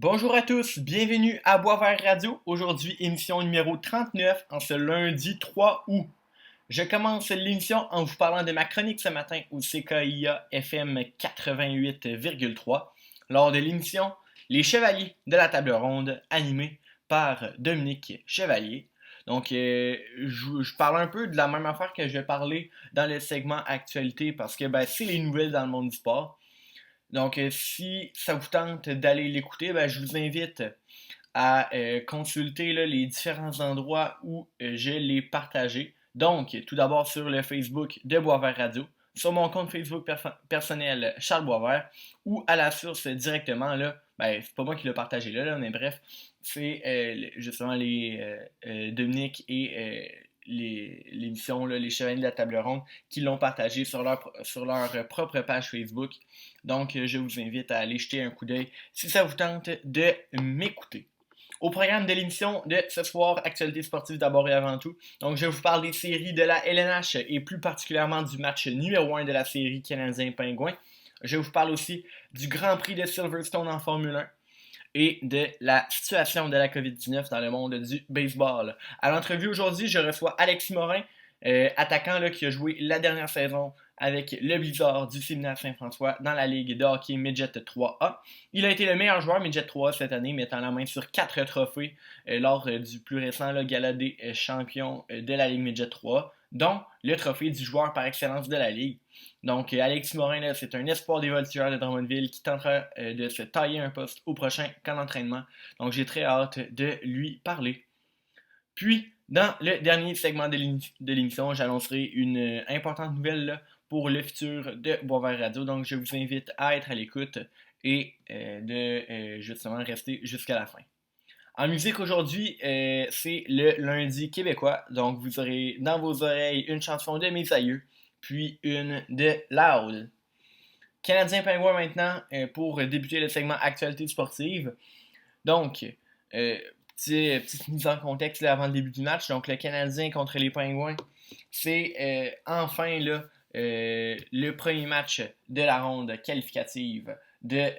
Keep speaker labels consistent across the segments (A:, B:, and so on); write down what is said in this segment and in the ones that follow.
A: Bonjour à tous, bienvenue à Boisvert Radio. Aujourd'hui, émission numéro 39 en ce lundi 3 août. Je commence l'émission en vous parlant de ma chronique ce matin au CKIA FM 88,3. Lors de l'émission Les Chevaliers de la Table Ronde, animée par Dominique Chevalier. Donc, je parle un peu de la même affaire que je vais parler dans le segment actualité parce que c'est les nouvelles dans le monde du sport. Donc, si ça vous tente d'aller l'écouter, je vous invite à consulter là, les différents endroits où je l'ai partagé. Donc, tout d'abord sur le Facebook de Boisvert Radio, sur mon compte Facebook personnel Charles Boisvert, ou à la source directement, là, c'est pas moi qui l'ai partagé là, mais bref, c'est justement les Dominique et l'émission Les Chevaliers de la Table Ronde qui l'ont partagé sur leur propre page Facebook. Donc, je vous invite à aller jeter un coup d'œil si ça vous tente de m'écouter. Au programme de l'émission de ce soir, actualité sportive d'abord et avant tout. Donc, je vous parle des séries de la LNH et plus particulièrement du match numéro 1 de la série Canadien-Pingouin. Je vous parle aussi du Grand Prix de Silverstone en Formule 1 et de la situation de la COVID-19 dans le monde du baseball. À l'entrevue aujourd'hui, je reçois Alexis Morin, attaquant là, qui a joué la dernière saison avec le Blizzard du Séminaire Saint-François dans la Ligue de hockey Midget 3A. Il a été le meilleur joueur Midget 3A cette année, mettant la main sur 4 trophées lors du plus récent gala des champions de la Ligue Midget 3A, dont le trophée du joueur par excellence de la Ligue. Donc, Alexis Morin, là, c'est un espoir des Voltigeurs de Drummondville qui tentera de se tailler un poste au prochain camp d'entraînement. Donc, j'ai très hâte de lui parler. Puis, dans le dernier segment de l'émission, j'annoncerai une importante nouvelle là, pour le futur de Boisvert Radio. Donc, je vous invite à être à l'écoute et de justement rester jusqu'à la fin. En musique aujourd'hui, c'est le lundi québécois. Donc, vous aurez dans vos oreilles une chanson de mes aïeux, puis une de Loud. Canadien Pingouin maintenant pour débuter le segment actualité sportive. Donc, petite mise en contexte là, avant le début du match. Donc, le Canadien contre les Pingouins, c'est enfin là, le premier match de la ronde qualificative de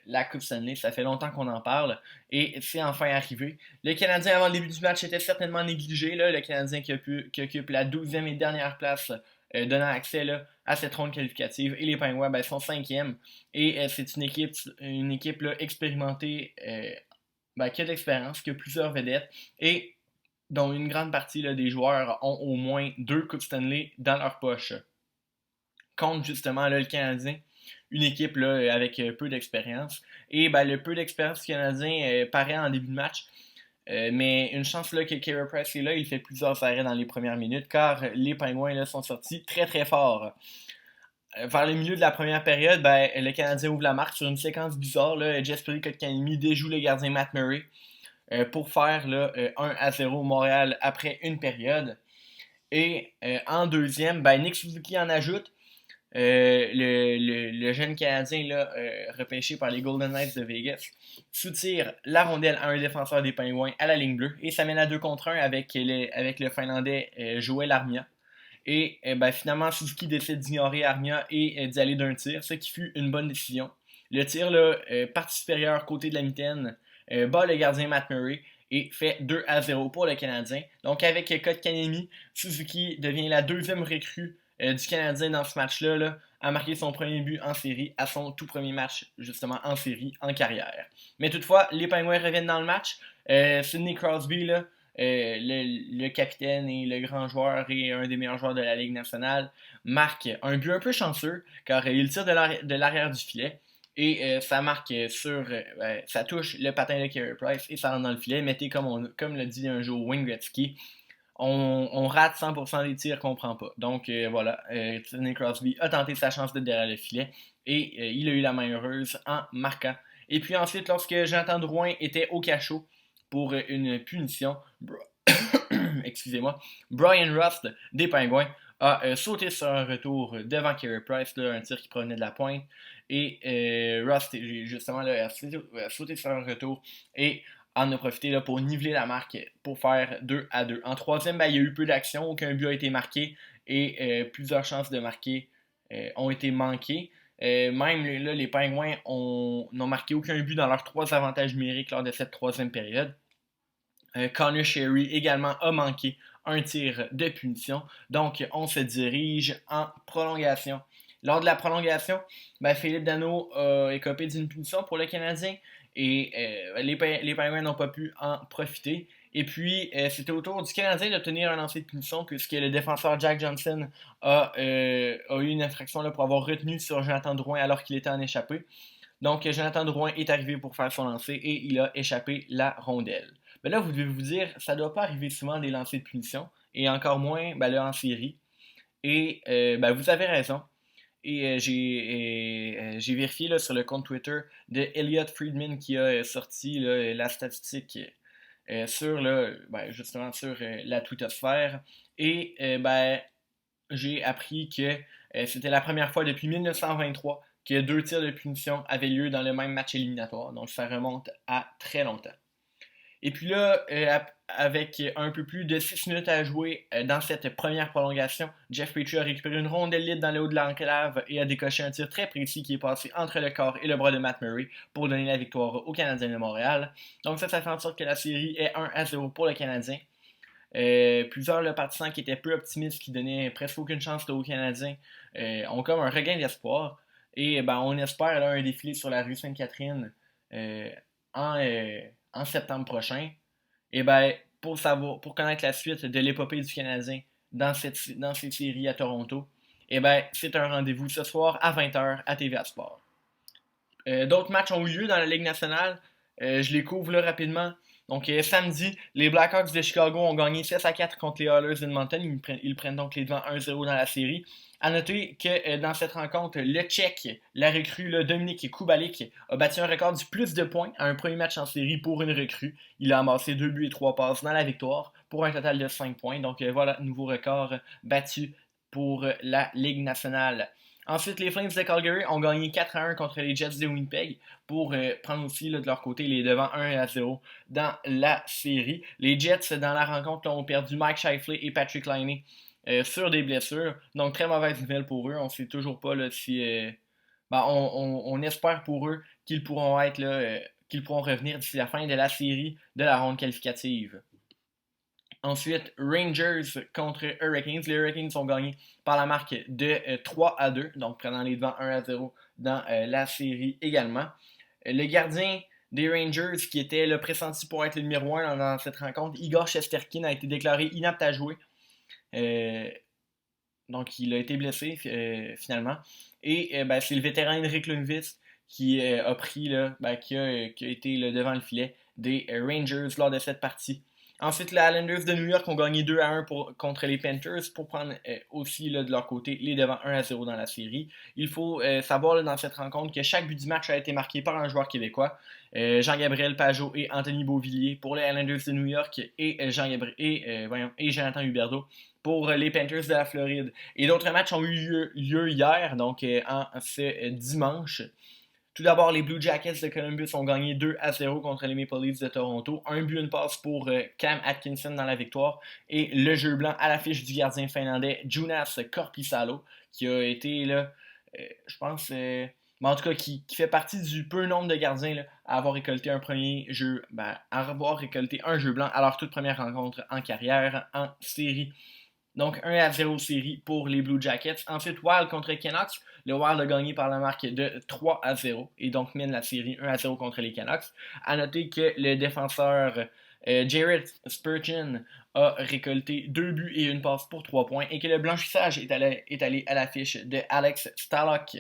A: la Coupe Stanley. Ça fait longtemps qu'on en parle et c'est enfin arrivé. Le Canadien, avant le début du match, était certainement négligé. Là. Le Canadien qui occupe la 12e et dernière place, donnant accès là, à cette ronde qualificative. Et les Pingouins sont 5e. Et c'est une équipe là, expérimentée qui a de l'expérience, qui a plusieurs vedettes. Et dont une grande partie là, des joueurs ont au moins 2 Coupes Stanley dans leur poche. Contre justement là, le Canadien, une équipe là, avec peu d'expérience. Et le peu d'expérience du Canadien paraît en début de match. Mais une chance là, que Carey Price est là, il fait plusieurs arrêts dans les premières minutes car les Pingouins là, sont sortis très très forts. Vers le milieu de la première période, le Canadien ouvre la marque sur une séquence bizarre. Là, Jesperi Kotkaniemi déjoue le gardien Matt Murray pour faire là, 1-0 Montréal après une période. Et en deuxième, Nick Suzuki en ajoute. Le jeune Canadien là, repêché par les Golden Knights de Vegas soutire la rondelle à un défenseur des Pingouins à la ligne bleue et ça mène à 2 contre 1 avec le Finlandais Joel Armia. Et finalement, Suzuki décide d'ignorer Armia et d'y aller d'un tir, ce qui fut une bonne décision. Le tir, là, partie supérieure côté de la mitaine, bat le gardien Matt Murray et fait 2-0 pour le Canadien. Donc avec Kotkaniemi, Suzuki devient la deuxième recrue du Canadien dans ce match-là, là, a marqué son premier but en série à son tout premier match, justement, en série, en carrière. Mais toutefois, les Pingouins reviennent dans le match. Sidney Crosby, là, le capitaine et le grand joueur et un des meilleurs joueurs de la Ligue nationale, marque un but un peu chanceux car il tire de l'arrière du filet et ça marque ça touche le patin de Carey Price et ça rentre dans le filet. Mettez comme le dit un jour Wayne Gretzky, on rate 100% des tirs qu'on prend pas. Donc voilà, Sidney Crosby a tenté sa chance de derrière le filet et il a eu la main heureuse en marquant. Et puis ensuite, lorsque Jonathan Drouin était au cachot pour une punition, excusez-moi, Brian Rust des Pingouins a sauté sur un retour devant Carey Price, là, un tir qui provenait de la pointe. Et Rust, justement, là, a sauté sur un retour et en a profité là, pour niveler la marque pour faire 2-2. En troisième, il y a eu peu d'action, aucun but a été marqué et plusieurs chances de marquer ont été manquées. Même là, les Penguins n'ont marqué aucun but dans leurs 3 avantages numériques lors de cette troisième période. Connor Sherry également a manqué un tir de punition. Donc, on se dirige en prolongation. Lors de la prolongation, Philippe Danault a écopé d'une punition pour le Canadien et les Penguins n'ont pas pu en profiter. Et puis, c'était au tour du Canadien d'obtenir un lancer de punition puisque le défenseur Jack Johnson a eu une infraction là, pour avoir retenu sur Jonathan Drouin alors qu'il était en échappée. Donc, Jonathan Drouin est arrivé pour faire son lancer et il a échappé la rondelle. Mais là, vous devez vous dire, ça ne doit pas arriver souvent des lancers de punition, et encore moins là, en série. Et vous avez raison. Et j'ai vérifié là, sur le compte Twitter de Elliot Friedman qui a sorti là, la statistique sur là, justement sur la twittosphère. Et j'ai appris que c'était la première fois depuis 1923 que 2 tirs de punition avaient lieu dans le même match éliminatoire. Donc ça remonte à très longtemps. Et puis là, avec un peu plus de 6 minutes à jouer dans cette première prolongation, Jeff Petrie a récupéré une rondelle libre dans le haut de l'enclave et a décoché un tir très précis qui est passé entre le corps et le bras de Matt Murray pour donner la victoire aux Canadiens de Montréal. Donc ça fait en sorte que la série est 1-0 pour le Canadien. Plusieurs partisans qui étaient peu optimistes, qui donnaient presque aucune chance aux Canadiens, ont comme un regain d'espoir. Et on espère là, un défilé sur la rue Sainte-Catherine en septembre prochain. Et pour connaître la suite de l'épopée du Canadien dans cette série à Toronto, c'est un rendez-vous ce soir à 20h à TVA Sport. D'autres matchs ont eu lieu dans la Ligue nationale. Je les couvre là rapidement. Donc, samedi, les Blackhawks de Chicago ont gagné 6-4 contre les Oilers d'Edmonton. Ils prennent donc les devants 1-0 dans la série. A noter que dans cette rencontre, le Tchèque, la recrue là, Dominik Kubalik, a battu un record du plus de points à un premier match en série pour une recrue. Il a amassé 2 buts et 3 passes dans la victoire pour un total de 5 points. Donc voilà, nouveau record battu pour la Ligue nationale. Ensuite, les Flames de Calgary ont gagné 4-1 contre les Jets de Winnipeg pour prendre aussi là, de leur côté les devants 1-0 dans la série. Les Jets, dans la rencontre, ont perdu Mike Scheifele et Patrick Laine sur des blessures. Donc, très mauvaise nouvelle pour eux. On ne sait toujours pas là, si... on espère pour eux qu'ils pourront être là, qu'ils pourront revenir d'ici la fin de la série de la ronde qualificative. Ensuite, Rangers contre Hurricanes. Les Hurricanes ont gagné par la marque de 3-2, donc prenant les devants 1-0 dans la série également. Le gardien des Rangers, qui était le pressenti pour être le numéro 1 dans cette rencontre, Igor Shesterkin, a été déclaré inapte à jouer. Donc, il a été blessé finalement. Et c'est le vétéran Henrik Lundqvist qui a pris, qui a été devant le filet des Rangers lors de cette partie. Ensuite, les Islanders de New York ont gagné 2-1 contre les Panthers pour prendre aussi là, de leur côté les devants 1-0 dans la série. Il faut savoir là, dans cette rencontre que chaque but du match a été marqué par un joueur québécois. Jean-Gabriel Pajot et Anthony Beauvillier pour les Islanders de New York et Jonathan Huberdeau pour les Panthers de la Floride. Et d'autres matchs ont eu lieu hier, donc ce dimanche. Tout d'abord, les Blue Jackets de Columbus ont gagné 2-0 contre les Maple Leafs de Toronto. Un but, une passe pour Cam Atkinson dans la victoire. Et le jeu blanc à l'affiche du gardien finlandais Joonas Korpisalo, qui a été, là, je pense, en tout cas, qui fait partie du peu nombre de gardiens là, à avoir récolté un premier jeu, à avoir récolté un jeu blanc à leur toute première rencontre en carrière en série. Donc 1-0 série pour les Blue Jackets. Ensuite, Wild contre Canucks. Le Wild a gagné par la marque de 3-0 et donc mène la série 1-0 contre les Canucks. A noter que le défenseur Jared Spurgeon a récolté 2 buts et une passe pour 3 points et que le blanchissage est allé à l'affiche de Alex Stalock.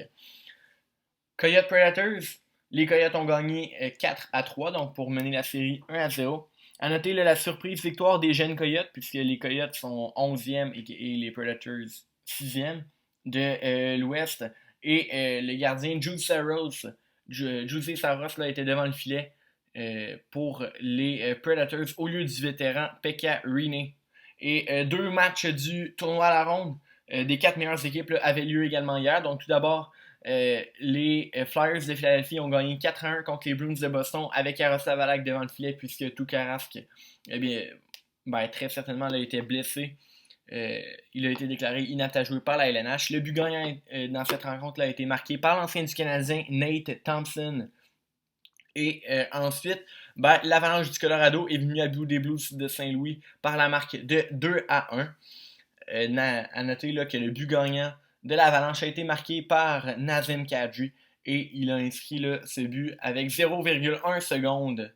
A: Coyote Predators. Les Coyotes ont gagné 4-3 donc pour mener la série 1-0. A noter là, la surprise victoire des jeunes Coyotes, puisque les Coyotes sont 11e et les Predators 6e de l'Ouest. Et le gardien Juuse Saros là, était devant le filet pour les Predators au lieu du vétéran Pekka Rinne. Et 2 matchs du tournoi à la ronde des 4 meilleures équipes là, avaient lieu également hier. Donc tout d'abord, les Flyers de Philadelphie ont gagné 4-1 contre les Bruins de Boston avec Jaroslav Halak devant le filet puisque Tuukka Rask très certainement a été blessé il a été déclaré inapte à jouer par la LNH. Le but gagnant dans cette rencontre-là a été marqué par l'ancien du Canadien, Nate Thompson. Et ensuite, l'Avalanche du Colorado est venu à bout des Blues de Saint-Louis par la marque de 2-1. À noter là, que le but gagnant de l'Avalanche a été marqué par Nazem Kadri et il a inscrit là, ce but avec 0,1 seconde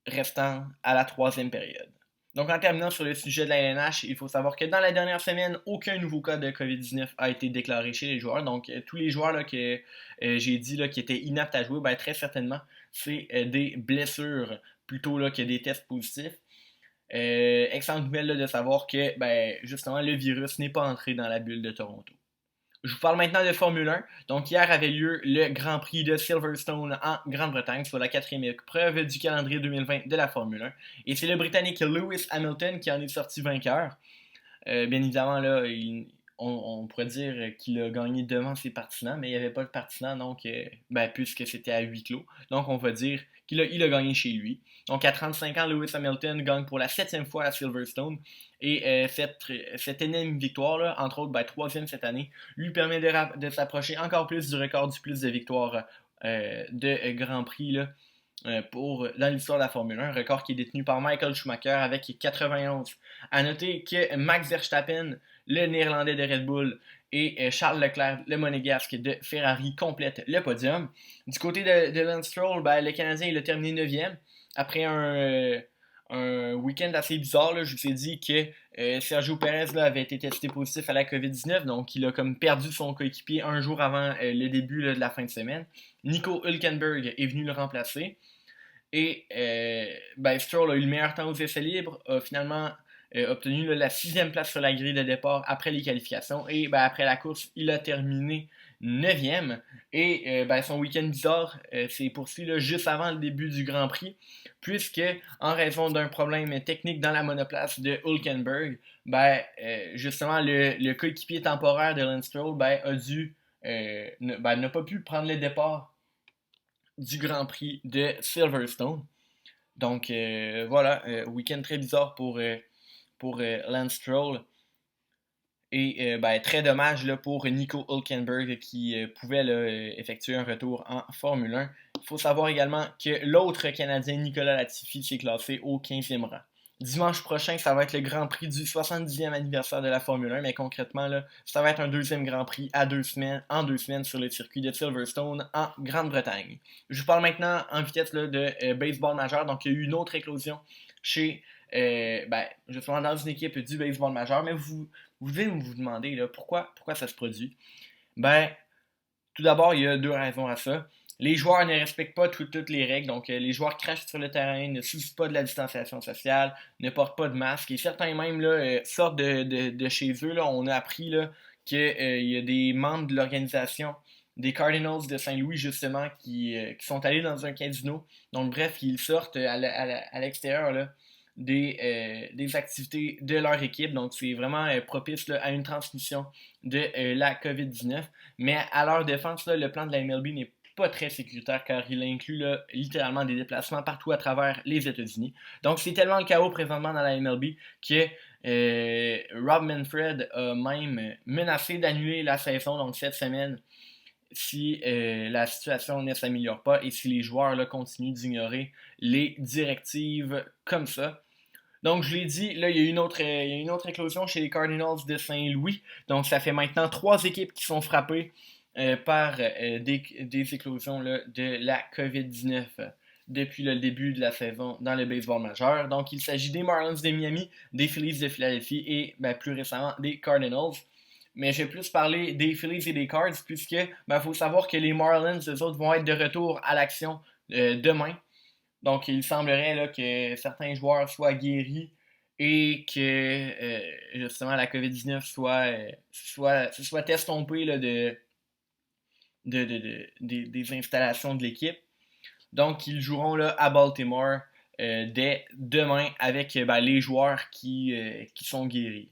A: restant à la troisième période. Donc en terminant sur le sujet de la LNH, il faut savoir que dans la dernière semaine, aucun nouveau cas de COVID-19 a été déclaré chez les joueurs. Donc tous les joueurs là, que j'ai dit là, qui étaient inaptes à jouer, très certainement, c'est des blessures plutôt là, que des tests positifs. Excellente nouvelle là, de savoir que justement le virus n'est pas entré dans la bulle de Toronto. Je vous parle maintenant de Formule 1. Donc hier avait lieu le Grand Prix de Silverstone en Grande-Bretagne, soit la quatrième épreuve du calendrier 2020 de la Formule 1. Et c'est le Britannique Lewis Hamilton qui en est sorti vainqueur. Bien évidemment, là, on pourrait dire qu'il a gagné devant ses partisans, mais il n'y avait pas de partisans, donc, puisque c'était à huis clos. Donc, on va dire qu'il a gagné chez lui. Donc, à 35 ans, Lewis Hamilton gagne pour la 7e fois à Silverstone. Et cette énorme victoire, là, entre autres, troisième cette année, lui permet de s'approcher encore plus du record du plus de victoires de Grand Prix là, dans l'histoire de la Formule 1, un record qui est détenu par Michael Schumacher avec 91. À noter que Max Verstappen, le néerlandais de Red Bull, et Charles Leclerc, le monégasque de Ferrari, complètent le podium. Du côté de Lance Stroll, le Canadien il a terminé 9e après un week-end assez bizarre. Là, je vous ai dit que Sergio Perez là, avait été testé positif à la COVID-19, donc il a comme perdu son coéquipier un jour avant le début là, de la fin de semaine. Nico Hülkenberg est venu le remplacer. Et Stroll a eu le meilleur temps aux essais libres, a finalement obtenu là, la 6e place sur la grille de départ après les qualifications. Et après la course, il a terminé 9e. Et son week-end bizarre s'est poursuivi là, juste avant le début du Grand Prix, puisque en raison d'un problème technique dans la monoplace de Hülkenberg, justement le coéquipier temporaire de Lance Stroll n'a pas pu prendre le départ du Grand Prix de Silverstone. Donc voilà, week-end très bizarre pour Lance Stroll. Et très dommage là, pour Nico Hülkenberg qui pouvait là, effectuer un retour en Formule 1. Il faut savoir également que l'autre Canadien, Nicolas Latifi, s'est classé au 15e rang. Dimanche prochain, ça va être le Grand Prix du 70e anniversaire de la Formule 1, mais concrètement, là, ça va être un deuxième Grand Prix en 2 semaines sur le circuit de Silverstone en Grande-Bretagne. Je vous parle maintenant en vitesse là, de baseball majeur. Donc, il y a eu une autre éclosion chez, justement dans une équipe du baseball majeur, mais vous devez vous demander là, pourquoi ça se produit. Tout d'abord, il y a 2 raisons à ça. Les joueurs ne respectent pas toutes les règles, donc les joueurs crachent sur le terrain, ne suivent pas de la distanciation sociale, ne portent pas de masque, et certains même là, sortent de chez eux. Là, on a appris qu'il y a des membres de l'organisation des Cardinals de Saint-Louis, justement, qui sont allés dans un casino. Donc bref, ils sortent à l'extérieur là, des activités de leur équipe. Donc c'est vraiment propice là, à une transmission de la COVID-19. Mais à leur défense, là, le plan de la MLB n'est pas très sécuritaire car il inclut là, littéralement des déplacements partout à travers les États-Unis. Donc c'est tellement le chaos présentement dans la MLB que Rob Manfred a même menacé d'annuler la saison donc cette semaine si la situation ne s'améliore pas et si les joueurs là, continuent d'ignorer les directives comme ça. Donc, je l'ai dit, là, il y a une autre éclosion chez les Cardinals de Saint-Louis. Donc, ça fait maintenant 3 équipes qui sont frappées par des éclosions là, de la COVID-19 depuis le début de la saison dans le baseball majeur. Donc, il s'agit des Marlins de Miami, des Phillies de Philadelphie et plus récemment des Cardinals. Mais je vais plus parler des Phillies et des Cards puisque faut savoir que les Marlins, eux autres, vont être de retour à l'action demain. Donc, il semblerait là, que certains joueurs soient guéris et que justement la COVID-19 soit estompée là, des installations de l'équipe. Donc, ils joueront là, à Baltimore dès demain avec les joueurs qui sont guéris.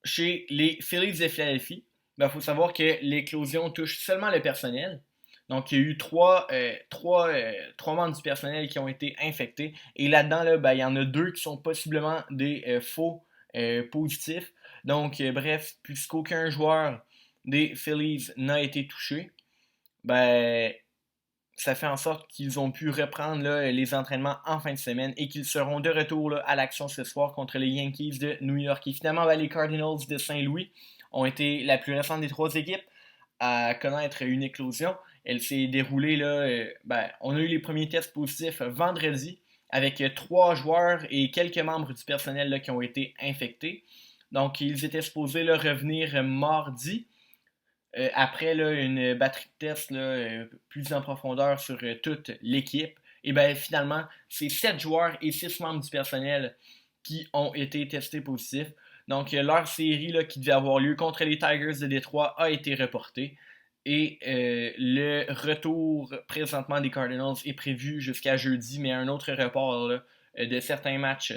A: Chez les Phillies de Philadelphie, il faut savoir que l'éclosion touche seulement le personnel. Donc, il y a eu trois membres du personnel qui ont été infectés. Et là-dedans, là, ben, il y en a deux qui sont possiblement des faux positifs. Donc, bref, puisqu'aucun joueur des Phillies n'a été touché, ben, ça fait en sorte qu'ils ont pu reprendre là, les entraînements en fin de semaine et qu'ils seront de retour là, à l'action ce soir contre les Yankees de New York. Et finalement, ben, les Cardinals de Saint-Louis ont été la plus récente des trois équipes à connaître une éclosion. Elle s'est déroulée, là, on a eu les premiers tests positifs vendredi avec trois joueurs et quelques membres du personnel là, qui ont été infectés. Donc, ils étaient supposés là, revenir mardi après là, une batterie de tests là, plus en profondeur sur toute l'équipe. Et bien finalement, c'est 7 joueurs et 6 membres du personnel qui ont été testés positifs. Donc leur série là, qui devait avoir lieu contre les Tigers de Détroit a été reportée. Et le retour présentement des Cardinals est prévu jusqu'à jeudi, mais un autre report là, de certains matchs.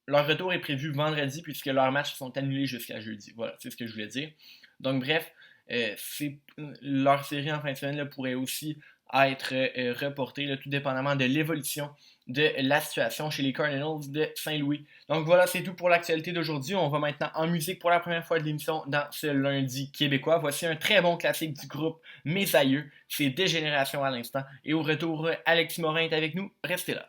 A: Leur retour est prévu vendredi puisque leurs matchs sont annulés jusqu'à jeudi. Voilà, c'est ce que je voulais dire. Donc bref, leur série en fin de semaine là, pourrait aussi être reportée, là, tout dépendamment de l'évolution de la situation chez les Cardinals de Saint-Louis. Donc voilà, c'est tout pour l'actualité d'aujourd'hui. On va maintenant en musique pour la première fois de l'émission dans ce lundi québécois. Voici un très bon classique du groupe Mes Aïeux. C'est Dégénération à l'instant. Et au retour, Alexis Morin est avec nous. Restez là.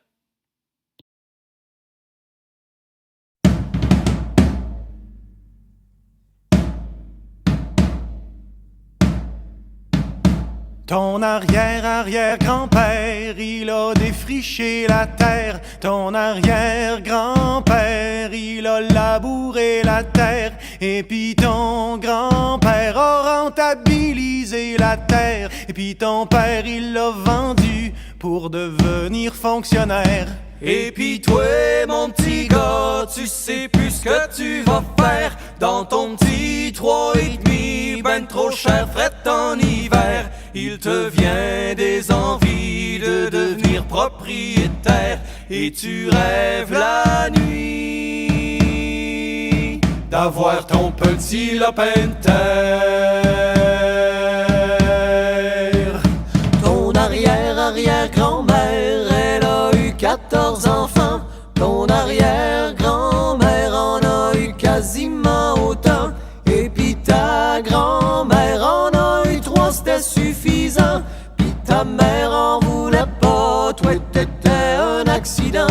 B: Ton arrière-arrière-grand-père, il a défriché la terre. Ton arrière-grand-père, il a labouré la terre. Et puis ton grand-père a rentabilisé la terre. Et puis ton père, il l'a vendu pour devenir fonctionnaire. Et puis toi, mon petit gars, tu sais plus ce que tu vas faire dans ton petit 3,5, ben trop cher, fret en hiver. Il te vient des envies de devenir propriétaire et tu rêves la nuit d'avoir ton petit lopin de terre. Ton arrière-arrière-grand-mère, elle a eu 14 enfants. Ton arrière-grand-mère en a eu quasiment autant. Et pis ta grand-mère en a eu 3, c'était suffisant. Pis ta mère en voulait pas, toi t'étais un accident.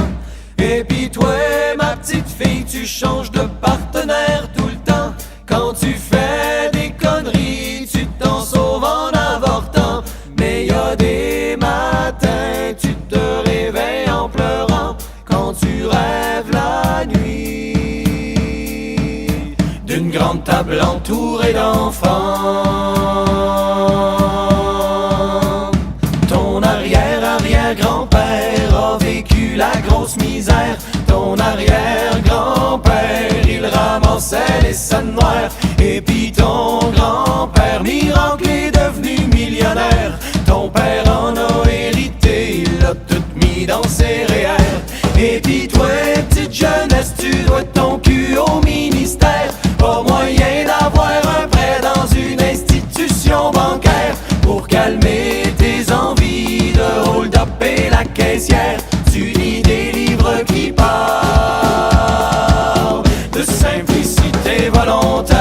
B: Et pis toi, ma petite fille, tu changes de partenaire tout le temps. Quand tu fais des conneries, tu t'en sauves en avortant. Mais y a des matins, tu te réveilles en pleurant quand tu rêves la nuit d'une grande table entourée d'enfants. Ton arrière-arrière-grand-père a vécu la grosse misère. Ton arrière-grand-père, il ramassait les scènes noires. Et puis ton grand-père, miracle, est devenu millionnaire. Ton père en a hérité, il l'a tout mis dans ses REER. Et puis toi, petite jeunesse, tu dois ton cul au ministère. Pas moyen d'avoir un prêt dans une institution bancaire pour calmer tes envies de hold-up et la caissière. Tu lis des livres qui parlent de simplicité volontaire.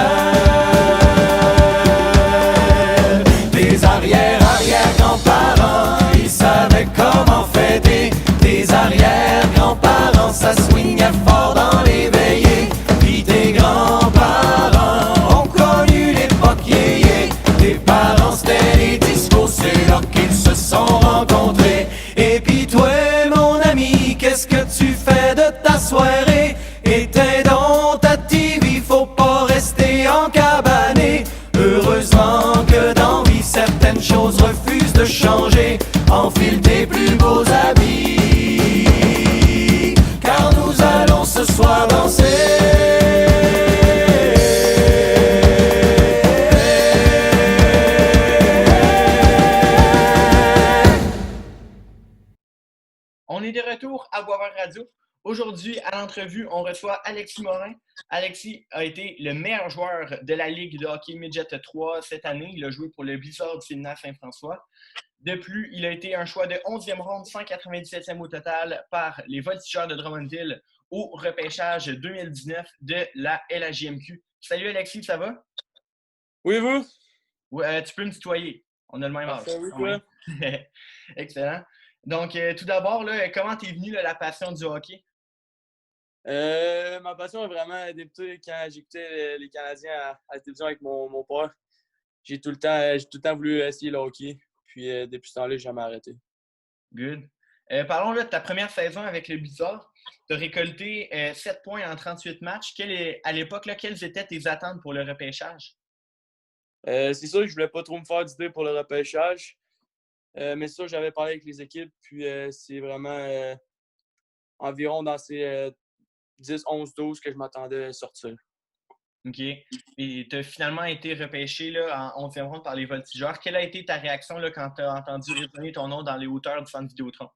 B: Tes arrière-arrière-grands-parents, ils savaient comment fêter. Tes arrière-grands-parents, ça swingait fort dans les veillées. Puis tes grands-parents ont connu l'époque yéyé. Tes parents, c'était les discos, c'est là qu'ils se sont rencontrés. Et puis toi, mon ami, qu'est-ce que tu fais de ta soirée? Éteins donc ta TV, faut pas rester encabané. Heureusement que dans vie, certaines choses refusent de changer. Enfile tes plus beaux habits, car nous allons ce soir danser.
A: On est de retour à Boisvert Radio. Aujourd'hui, à l'entrevue, on reçoit Alexis Morin. Alexis a été le meilleur joueur de la Ligue de hockey Midget 3 cette année. Il a joué pour le Blizzard du Sénat Saint-François. De plus, il a été un choix de 11e ronde, 197e au total par les Voltigeurs de Drummondville au repêchage 2019 de la LHJMQ. Salut Alexis, ça va?
C: Oui, vous?
A: Ouais, tu peux me tutoyer. On a le même âge.
C: Parfait, oui,
A: Quand
C: toi?
A: même. Excellent. Donc, tout d'abord, là, comment t'es venu là, la passion du hockey?
C: Ma passion a vraiment débuté quand j'écoutais les Canadiens à la télévision avec mon père. J'ai tout le temps voulu essayer le hockey. Puis depuis ce temps-là, j'ai jamais arrêté.
A: Good. Parlons là, de ta première saison avec le Blizzard. Tu as récolté 7 points en 38 matchs. À l'époque, là, quelles étaient tes attentes pour le repêchage?
C: C'est sûr que je voulais pas trop me faire d'idées pour le repêchage. Mais ça, j'avais parlé avec les équipes. Puis c'est vraiment environ dans ces 10, 11, 12 que je m'attendais à sortir.
A: OK. Et tu as finalement été repêché là, en 11e ronde par les Voltigeurs. Quelle a été ta réaction là, quand tu as entendu résonner ton nom dans les hauteurs du centre Vidéotron?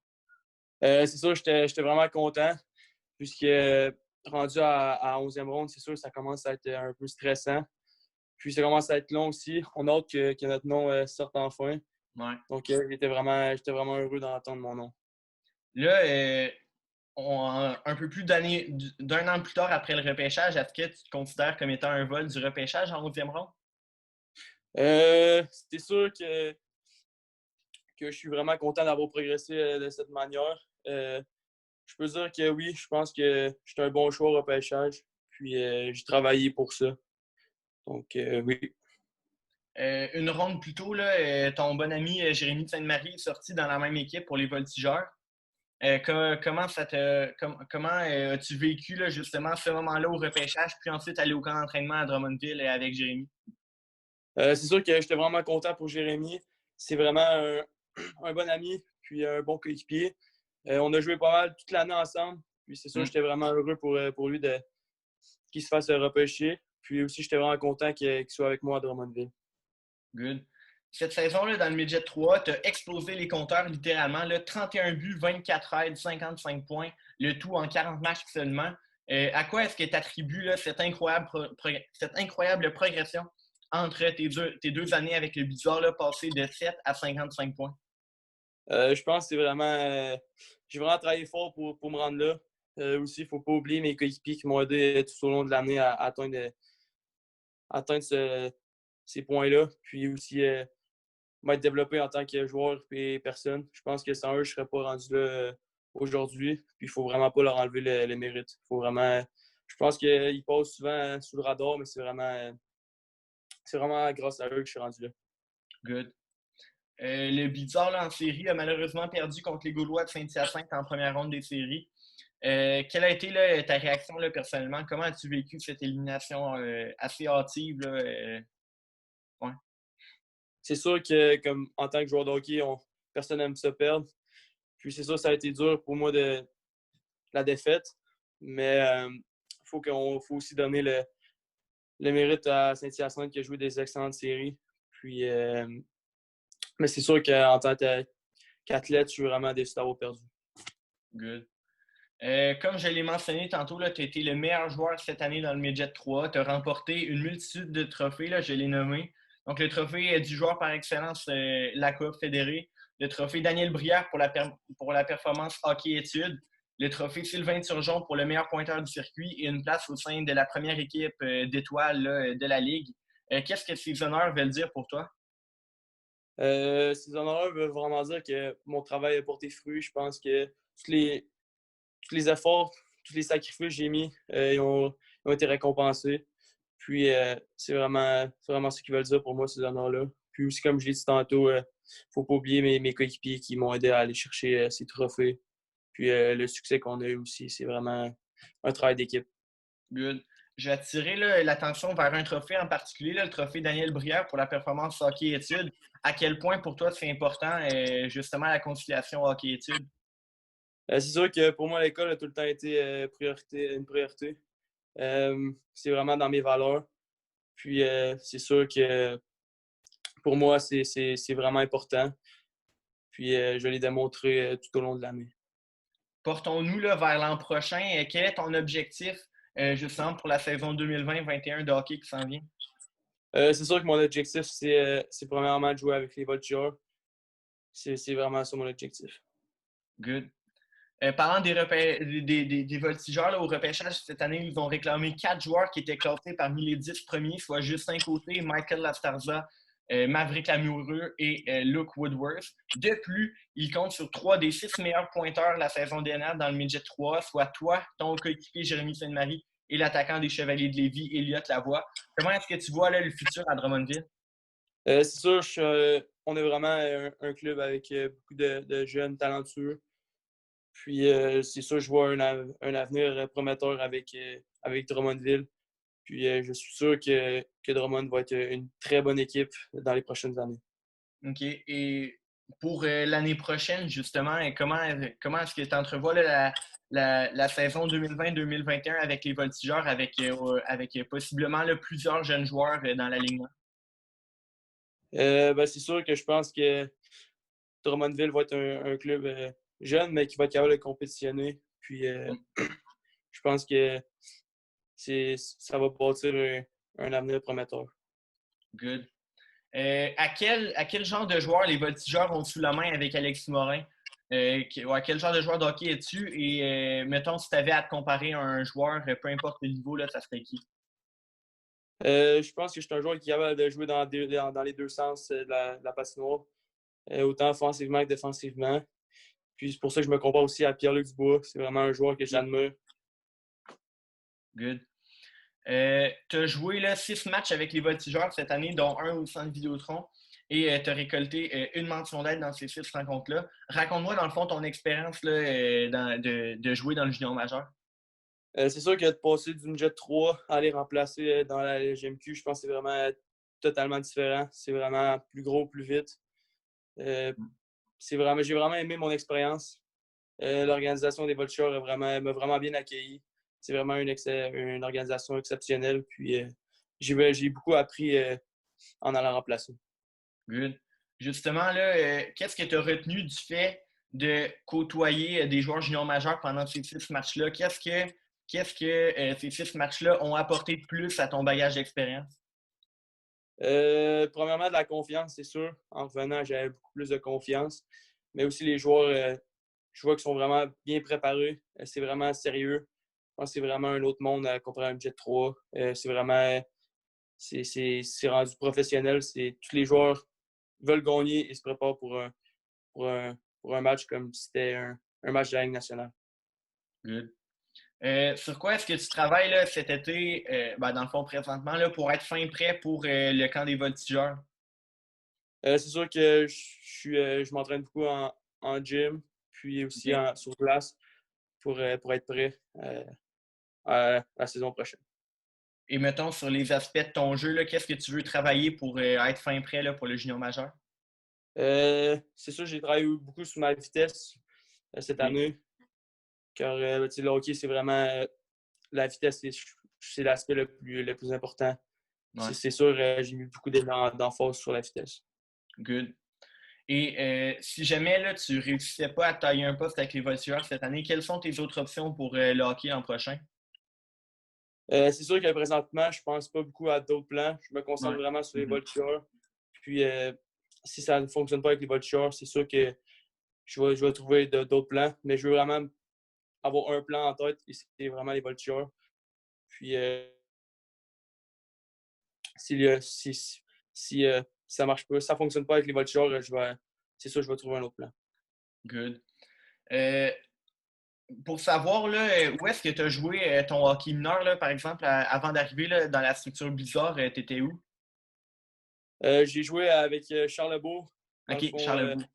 C: C'est sûr, j'étais vraiment content. Puisque rendu à 11e ronde, c'est sûr que ça commence à être un peu stressant. Puis ça commence à être long aussi. On a hâte que notre nom sorte enfin.
A: Ouais.
C: Donc j'étais vraiment heureux d'entendre mon nom.
A: Là, un peu plus d'un an plus tard après le repêchage, est-ce que tu te considères comme étant un vol du repêchage en 11e ronde?
C: C'est sûr que je suis vraiment content d'avoir progressé de cette manière. Je peux dire que oui, je pense que j'étais un bon choix au repêchage. Puis j'ai travaillé pour ça. Donc oui.
A: Une ronde plus tôt, là, ton bon ami Jérémy de Sainte-Marie est sorti dans la même équipe pour les Voltigeurs. Comment as-tu vécu là, justement ce moment-là au repêchage, puis ensuite aller au camp d'entraînement à Drummondville avec Jérémy?
C: C'est sûr que j'étais vraiment content pour Jérémy. C'est vraiment un bon ami, puis un bon coéquipier. On a joué pas mal toute l'année ensemble. Puis c'est sûr que j'étais vraiment heureux pour lui qu'il se fasse repêcher. Puis aussi, j'étais vraiment content qu'il soit avec moi à Drummondville.
A: Good. Cette saison-là, dans le Midget 3, tu as explosé les compteurs littéralement. Là, 31 buts, 24 aides, 55 points, le tout en 40 matchs seulement. À quoi est-ce que tu attribues cette incroyable progression entre tes deux années avec le Blizzard, là, passé de 7 à 55 points?
C: Je pense que c'est vraiment. J'ai vraiment travaillé fort pour me rendre là. Aussi, il ne faut pas oublier mes coéquipiers qui m'ont aidé tout au long de l'année à atteindre ces points-là. Puis aussi, m'être développé en tant que joueur et personne. Je pense que sans eux, je ne serais pas rendu là aujourd'hui. Puis il ne faut vraiment pas leur enlever le mérite. Faut vraiment. Je pense qu'ils passent souvent sous le radar, mais c'est vraiment grâce à eux que je suis rendu là.
A: Good. Le Blizzard là, en série a malheureusement perdu contre les Gaulois de Saint-Hyacinthe en première ronde des séries. Quelle a été là, ta réaction là, personnellement? Comment as-tu vécu cette élimination assez hâtive? Là, ouais.
C: C'est sûr que, comme en tant que joueur de hockey, personne n'aime ça perdre. Puis c'est sûr que ça a été dur pour moi de la défaite. Mais faut aussi donner le mérite à Saint-Hyacinthe qui a joué des excellentes séries. Puis, mais c'est sûr qu'en tant qu'athlète, je suis vraiment déçu d'avoir perdu.
A: Good. Comme je l'ai mentionné tantôt, tu as été le meilleur joueur cette année dans le Midget 3. Tu as remporté une multitude de trophées, là, je l'ai nommé. Donc, le trophée du joueur par excellence, la Coupe fédérée. Le trophée Daniel Brière pour la performance hockey-études. Le trophée Sylvain Turgeon pour le meilleur pointeur du circuit et une place au sein de la première équipe d'étoiles de la Ligue. Qu'est-ce que ces honneurs veulent dire pour toi?
C: Ces honneurs veulent vraiment dire que mon travail a porté fruit. Je pense que tous les efforts, tous les sacrifices que j'ai mis, ils ont été récompensés. Puis, c'est vraiment ce qu'ils veulent dire pour moi, ces honneurs-là. Puis aussi, comme je l'ai dit tantôt, il ne faut pas oublier mes coéquipiers qui m'ont aidé à aller chercher ces trophées. Puis, le succès qu'on a eu aussi, c'est vraiment un travail d'équipe.
A: Good. Je vais attirer l'attention vers un trophée en particulier, là, le trophée Daniel Brière pour la performance hockey-études. À quel point pour toi c'est important, justement, la conciliation hockey-études?
C: C'est sûr que pour moi, l'école a tout le temps été une priorité. C'est vraiment dans mes valeurs. Puis, c'est sûr que pour moi, c'est vraiment important. Puis, je l'ai démontré tout au long de l'année.
A: portons-nous là, vers l'an prochain. Quel est ton objectif justement pour la saison 2020-21 de hockey qui s'en vient?
C: C'est sûr que mon objectif, c'est premièrement de jouer avec les Voltigeurs. C'est vraiment ça mon objectif.
A: Good. Parlant des voltigeurs, là, au repêchage cette année, ils ont réclamé 4 joueurs qui étaient classés parmi les 10 premiers, soit Justin Côté, Michael Lastarza, Maverick Lamoureux et Luke Woodworth. De plus, ils comptent sur 3 des 6 meilleurs pointeurs de la saison dernière dans le Midget 3, soit toi, ton coéquipier Jérémy Sainte-Marie et l'attaquant des Chevaliers de Lévis, Elliott Lavoie. Comment est-ce que tu vois là, le futur à Drummondville?
C: C'est sûr, on est vraiment un club avec beaucoup de jeunes talentueux. Puis c'est sûr, je vois un avenir prometteur avec Drummondville. Puis je suis sûr que Drummond va être une très bonne équipe dans les prochaines années.
A: OK. Et pour l'année prochaine, justement, comment est-ce que tu entrevois là, la saison 2020-2021 avec les Voltigeurs, avec possiblement là, plusieurs jeunes joueurs dans l'alignement?
C: Ben, c'est sûr que je pense que Drummondville va être un club jeune, mais qui va être capable de compétitionner. Puis je pense que ça va bâtir un avenir prometteur.
A: Good. À quel genre de joueur les Voltigeurs ont sous la main avec Alexis Morin? Quel genre de joueur de hockey es-tu? Et mettons, si tu avais à te comparer à un joueur, peu importe le niveau, là, ça serait qui?
C: Je pense que je suis un joueur qui est capable de jouer dans les deux sens de la patinoire, autant offensivement que défensivement. Puis c'est pour ça que je me compare aussi à Pierre-Luc Dubois. C'est vraiment un joueur que j'admire.
A: Good. Tu as joué là, 6 matchs avec les Voltigeurs cette année, dont un au centre Vidéotron, et tu as récolté une mention d'aide dans ces 6 rencontres-là. Raconte-moi, dans le fond, ton expérience là, de jouer dans le junior majeur.
C: C'est sûr que de passer d'une Jet 3 à aller remplacer dans la LGMQ, je pense que c'est vraiment totalement différent. C'est vraiment plus gros, plus vite. J'ai vraiment aimé mon expérience. L'organisation des Voltigeurs m'a vraiment bien accueilli. C'est vraiment une organisation exceptionnelle. Puis j'ai beaucoup appris en allant remplacer.
A: Good. Justement, là, qu'est-ce que tu as retenu du fait de côtoyer des joueurs juniors majeurs pendant ces 6 matchs-là? Qu'est-ce que ces 6 matchs-là ont apporté de plus à ton bagage d'expérience?
C: Premièrement, de la confiance, c'est sûr. En revenant, j'avais beaucoup plus de confiance. Mais aussi les joueurs, je vois qu'ils sont vraiment bien préparés. C'est vraiment sérieux. Je pense que c'est vraiment un autre monde comparé à un Jet 3. C'est vraiment c'est rendu professionnel. Tous les joueurs veulent gagner et se préparent pour un match comme si c'était un match de la Ligue nationale.
A: Good. Sur quoi est-ce que tu travailles là, cet été, dans le fond présentement, là, pour être fin prêt pour le camp des Voltigeurs?
C: C'est sûr que je m'entraîne beaucoup en gym, puis aussi sur glace pour être prêt à la saison prochaine.
A: Et mettons, sur les aspects de ton jeu, là, qu'est-ce que tu veux travailler pour être fin prêt là, pour le junior majeur?
C: C'est sûr, j'ai travaillé beaucoup sur ma vitesse cette année. Car le hockey, c'est vraiment la vitesse, c'est l'aspect le plus important.
A: Ouais.
C: C'est sûr, j'ai mis beaucoup d'emphase sur la vitesse.
A: Good. Et si jamais là, tu ne réussissais pas à tailler un poste avec les Voltigeurs cette année, quelles sont tes autres options pour le hockey l'an prochain?
C: C'est sûr que présentement, je ne pense pas beaucoup à d'autres plans. Je me concentre vraiment sur les Voltigeurs. Puis, si ça ne fonctionne pas avec les Voltigeurs, c'est sûr que je vais trouver d'autres plans. Mais je veux vraiment avoir un plan en tête et c'est vraiment les Voltigeurs. Puis, si ça marche pas, ça fonctionne pas avec les Voltigeurs, c'est sûr que je vais trouver un autre plan.
A: Good. Pour savoir là, où est-ce que tu as joué ton hockey mineur, là, par exemple, avant d'arriver là, dans la structure Blizzard, tu étais où?
C: J'ai joué avec Charlebourg.
A: OK, Charlebourg.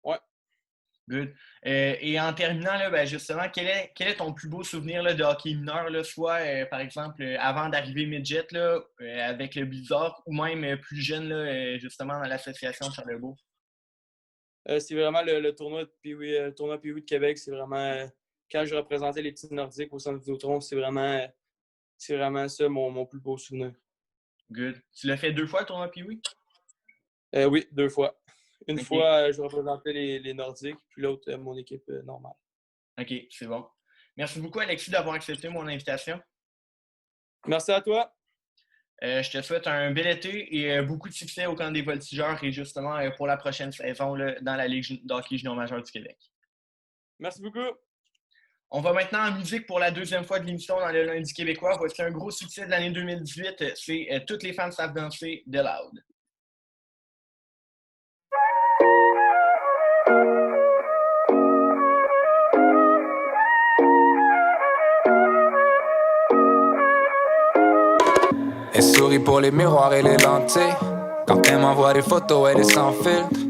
C: Ouais.
A: Good. Et en terminant, là, justement, quel est ton plus beau souvenir là, de hockey mineur, là, soit, par exemple, avant d'arriver midget là, avec le Blizzard, ou même plus jeune, là, justement, dans l'association Charlebourg?
C: C'est vraiment le tournoi de Pee-Wee de Québec. C'est vraiment quand je représentais les petits Nordiques au centre Vidéotron, c'est vraiment ça mon plus beau souvenir.
A: Good. Tu l'as fait 2 fois, le tournoi Pee-Wee?
C: Oui, 2 fois. Une fois, je représentais les Nordiques, puis l'autre, mon équipe normale.
A: OK, c'est bon. Merci beaucoup, Alexis, d'avoir accepté mon invitation.
C: Merci à toi.
A: Je te souhaite un bel été et beaucoup de succès au camp des voltigeurs et justement pour la prochaine saison là, dans la Ligue d'hockey junior majeur du Québec.
C: Merci beaucoup.
A: On va maintenant en musique pour la deuxième fois de l'émission dans le lundi québécois. Voici un gros succès de l'année 2018. C'est Toutes les femmes savent danser de Loud.
D: Elle sourit pour les miroirs et les lentilles. Quand elle m'envoie des photos, elle est sans filtre.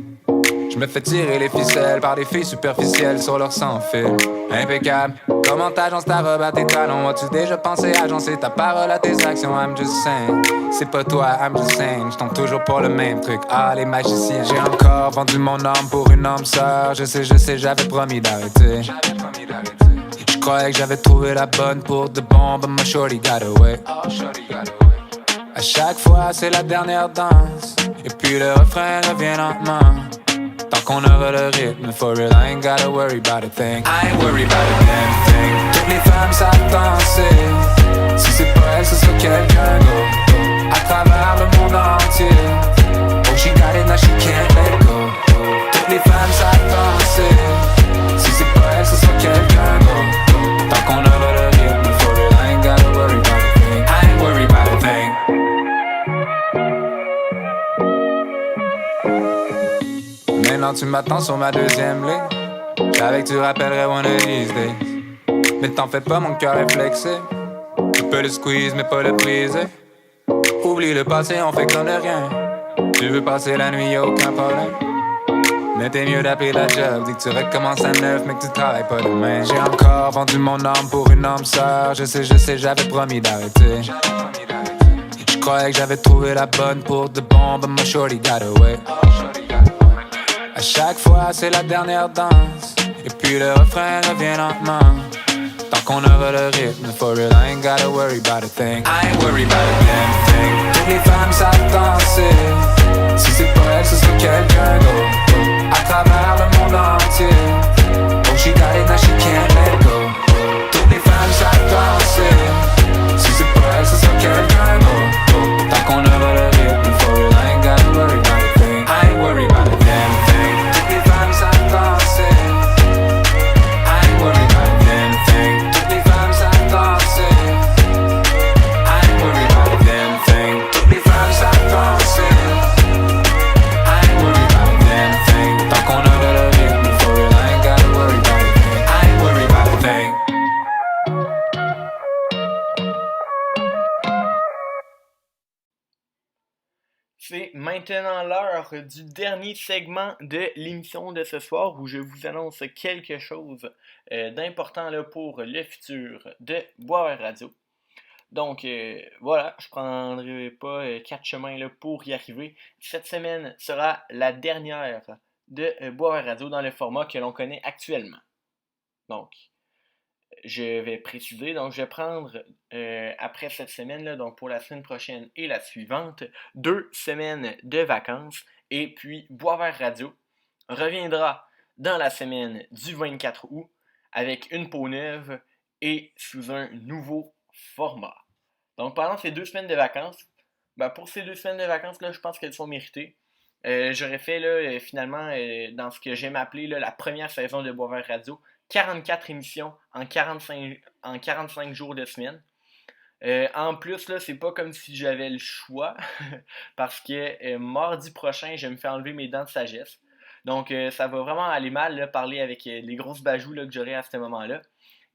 D: Je me fais tirer les ficelles par des filles superficielles sur leur sans-fil. Impeccable. Comment t'agences ta robe à tes talons? As-tu déjà pensé agencer ta parole à tes actions? I'm just saying. C'est pas toi, I'm just saying. J'tombe toujours pour le même truc. Ah, les magiciens. J'ai encore vendu mon âme pour une âme sœur. Je sais, j'avais promis d'arrêter. Je croyais que j'avais trouvé la bonne pour de bon, but my shorty got away. À chaque fois, c'est la dernière danse. Et puis le refrain revient lentement. Tant qu'on aura le rythme, for real, I ain't gotta worry about a thing. I ain't worried about a damn thing. Toutes les femmes savent danser. Si c'est pas elle, ce sera quelqu'un d'autre. À travers le monde entier. Oh, she got it, now she can't let go. Toutes les femmes savent danser. Si c'est pas elle, ce sera quelqu'un d'autre. Tant qu'on aura le rythme, for real, I ain't gotta worry about a thing. I ain't worried about a thing. Maintenant tu m'attends sur ma deuxième ligne. J'avais que tu rappellerais one of these days. Mais t'en fais pas, mon cœur est flexible. Tu peux le squeeze mais pas le briser. Oublie le passé, on fait comme de rien. Tu veux passer la nuit, y'a aucun problème. Mais t'es mieux d'appeler la job. Dis que tu recommences à neuf mais que tu travailles pas demain. J'ai encore vendu mon âme pour une âme sœur. Je sais, j'avais promis d'arrêter. Je croyais que j'avais trouvé la bonne pour de bon, but my shorty got away. À chaque fois, c'est la dernière danse. Et puis le refrain revient lentement. Tant qu'on aura le rythme, for real, I ain't gotta worry about a thing. I ain't worried about a damn thing. Toutes les femmes savent danser. Si c'est pas elle, ce sera quelqu'un d'autre. À travers le monde entier. Oh, she got it, now she can't let go. Toutes les femmes savent danser. Si c'est pas elle, ce sera quelqu'un d'autre. Tant qu'on aura le rythme, for real, I ain't gotta worry about a thing. I ain't worried about a damn thing. Danser. I ain't worried about a damn thing. Toutes les femmes savent danser. I ain't worried about a damn thing. Toutes les femmes savent danser. I ain't worried about a damn thing. Tant qu'on aura le rythme, for real, I ain't gotta worry about a thing. I ain't worried about a thing.
A: C'est maintenant l'heure du dernier segment de l'émission de ce soir où je vous annonce quelque chose d'important là, pour le futur de Boisvert Radio. Donc voilà, je ne prendrai pas 4 chemins là, pour y arriver. Cette semaine sera la dernière de Boisvert Radio dans le format que l'on connaît actuellement. Donc, je vais préciser, donc je vais prendre après cette semaine-là, donc pour la semaine prochaine et la suivante, 2 semaines de vacances. Et puis Boisvert Radio reviendra dans la semaine du 24 août avec une peau neuve et sous un nouveau format. Donc pendant ces 2 semaines de vacances, pour ces 2 semaines de vacances, là, je pense qu'elles sont méritées. J'aurais fait là, finalement, dans ce que j'aime appeler là, la première saison de Boisvert Radio, 44 émissions en 45 jours de semaine. En plus, là, c'est pas comme si j'avais le choix, parce que mardi prochain, je me fais enlever mes dents de sagesse. Donc, ça va vraiment aller mal, là, parler avec les grosses bajoues là, que j'aurai à ce moment-là.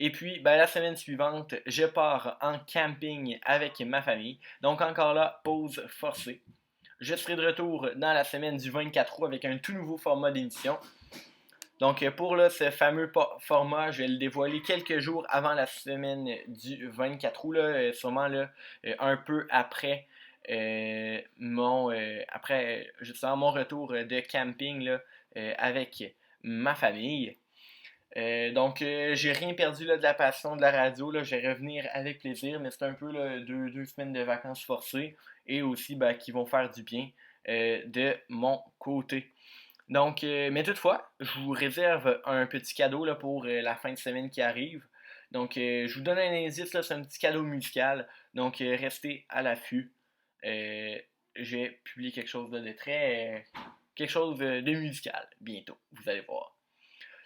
A: Et puis, la semaine suivante, je pars en camping avec ma famille. Donc, encore là, pause forcée. Je serai de retour dans la semaine du 24 août avec un tout nouveau format d'émission. Donc, pour là, ce fameux format, je vais le dévoiler quelques jours avant la semaine du 24 août, là, sûrement là, un peu après justement mon retour de camping là, avec ma famille. Donc, j'ai rien perdu là, de la passion de la radio. Là, je vais revenir avec plaisir, mais c'est un peu là, deux semaines de vacances forcées et aussi qui vont faire du bien de mon côté. Donc, mais toutefois, je vous réserve un petit cadeau là, pour la fin de semaine qui arrive. Donc, je vous donne un indice, là, c'est un petit cadeau musical. Donc, restez à l'affût. Je vais publier quelque chose de très... quelque chose de musical bientôt, vous allez voir.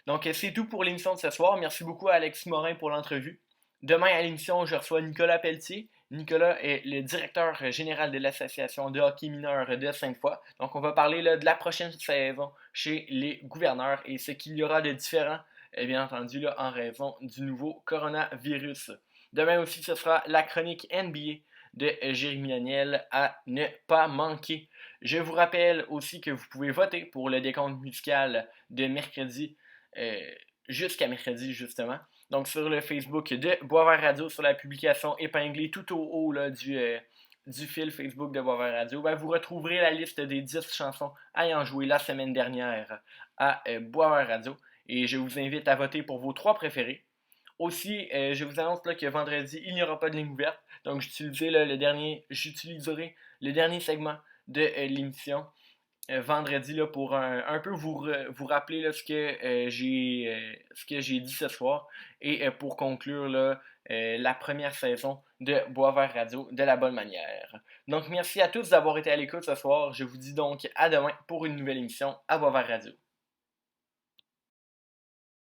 A: Donc, c'est tout pour l'émission de ce soir. Merci beaucoup à Alexis Morin pour l'entrevue. Demain à l'émission, je reçois Nicolas Pelletier. Nicolas est le directeur général de l'association de hockey mineur de Sainte-Foy. Donc, on va parler là, de la prochaine saison chez les gouverneurs et ce qu'il y aura de différent, bien entendu, là, en raison du nouveau coronavirus. Demain aussi, ce sera la chronique NBA de Jérémy Daniel à ne pas manquer. Je vous rappelle aussi que vous pouvez voter pour le décompte musical de mercredi jusqu'à mercredi, justement. Donc, sur le Facebook de Boisvert Radio, sur la publication épinglée tout au haut là, du fil Facebook de Boisvert Radio, ben, vous retrouverez la liste des 10 chansons ayant joué la semaine dernière à Boisvert Radio. Et je vous invite à voter pour vos 3 préférés. Aussi, je vous annonce là, que vendredi, il n'y aura pas de ligne ouverte. Donc, j'utiliserai le dernier segment de l'émission vendredi là, pour un peu vous rappeler là, ce que j'ai dit ce soir et pour conclure là, la première saison de Boisvert Radio de la bonne manière. Donc merci à tous d'avoir été à l'écoute ce soir. Je vous dis donc à demain pour une nouvelle émission à Boisvert Radio.